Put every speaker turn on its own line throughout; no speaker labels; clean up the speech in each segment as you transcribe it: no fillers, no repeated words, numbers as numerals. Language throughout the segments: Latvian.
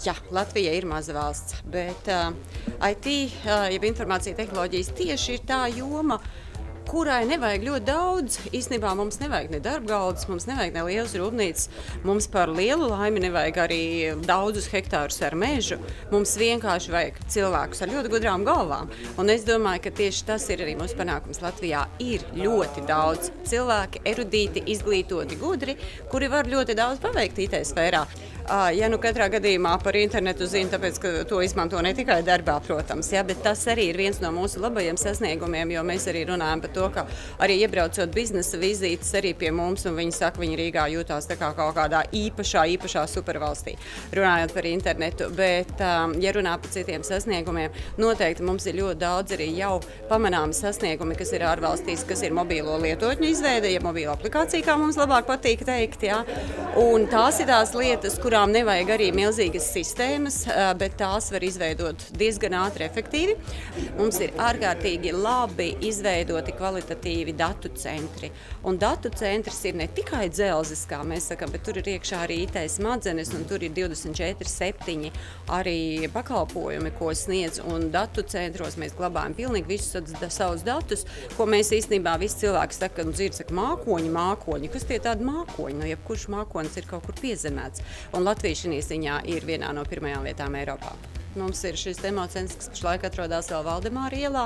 Jā, Latvija ir maza valsts, bet IT, jeb informācija tehnoloģijas tieši ir tā joma, kurai nevajag ļoti daudz. Īstenībā mums nevajag ne darbgaldas, mums nevajag ne lielas rūpnīcas, mums par lielu laimi nevajag arī daudzus hektārus ar mežu. Mums vienkārši vajag cilvēkus ar ļoti gudrām galvām. Un es domāju, ka tieši tas ir arī mūsu panākums Latvijā. Ir ļoti daudz cilvēki, erudīti, izglītoti, gudri, kuri var ļoti daudz paveikt IT sfērā. Ja nu katrā gadījumā par internetu zina, tāpēc, ka to izmanto ne tikai darbā, protams, ja, bet tas arī ir viens no mūsu labajiem sasniegumiem, jo mēs arī runājam par to, ka arī iebraucot biznesa vizītes arī pie mums, un viņi saka, viņi Rīgā jūtās tā kā kaut kādā īpašā supervalstī, runājot par internetu, bet, ja runā par citiem sasniegumiem, noteikti mums ir ļoti daudz arī jau pamanāmi sasniegumi, kas ir ārvalstīs, kas ir mobīlo lietotņu izveide, ja mobīlo aplikācija, kā mums labāk patīk teikt, ja, un tās ir tās lietas, kurām nevajag arī milzīgas sistēmas, bet tās var izveidot diezgan ātri, efektīvi. Mums ir ārkārtīgi labi izveidoti kvalitatīvi datu centri. Un datu centrs ir ne tikai dzelzis, kā mēs sakam, bet tur ir iekšā arī IT smadzenes, un tur ir 24/7 arī pakalpojumi, ko sniedz. Un datu centros mēs glabājam pilnīgi visus savus datus, ko mēs īstenībā visi cilvēki saka, un dzird, saka, mākoņi. Kas tie tādi mākoņi? Nu, jebkurš mākonis ir kaut kur piezemēts. Un Latvija šī ziņā ir vienā no pirmajām vietām Eiropā. Mums ir šis democentrs, kas pašlaik atrodas vēl Valdemāra ielā.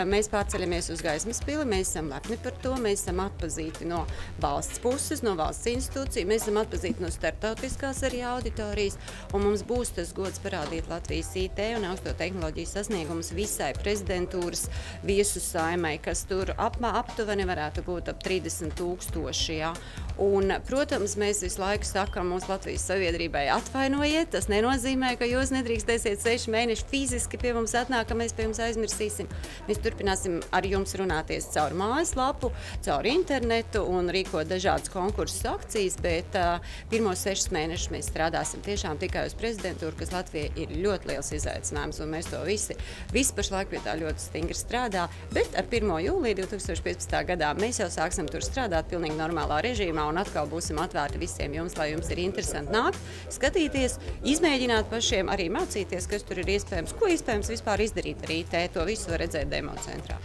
Mēs pārceļamies uz Gaismas pili, mēs esam lepni par to, mēs esam atpazīti no valsts puses, no valsts institūciju, mēs esam atpazīti no starptautiskās arī auditorijas, un mums būs tas gods parādīt Latvijas IT un augsto tehnoloģiju sasniegumus visai prezidentūras viesu saimai, kas tur aptuveni varētu būt ap 30,000. Ja? Un, protams, mēs visu laiku sakam mūsu Latvijas sabiedrībai atvainojiet, tas nenozīmē, ka jūs nedrīkstēsiet 6 mēneši fiziski pie mums atnāk, ka mēs pie jums aizmirsīsim. Mēs turpināsim ar jums runāties caur mājaslapu, caur internetu un rīkot dažādas konkursus akcijas, bet pirmos 6 mēnešus mēs strādāsim tiešām tikai uz prezidentūru, kas Latvijai ir ļoti liels izaicinājums, un mēs to visi pašlaik pie tā ļoti stingri strādā, bet ar 1. jūliju 2015. gadā mēs jau sāksim tur strādāt pilnīgi normālā režīmā un atkal būsim atvērti visiem jums, lai jums ir interesanti nākt, skatīties, izmēģināt pašiem, arī mācīties, kas tur ir iespējams, ko iespējams vispār izdarīt ar IT, to visu var redzēt democentrā.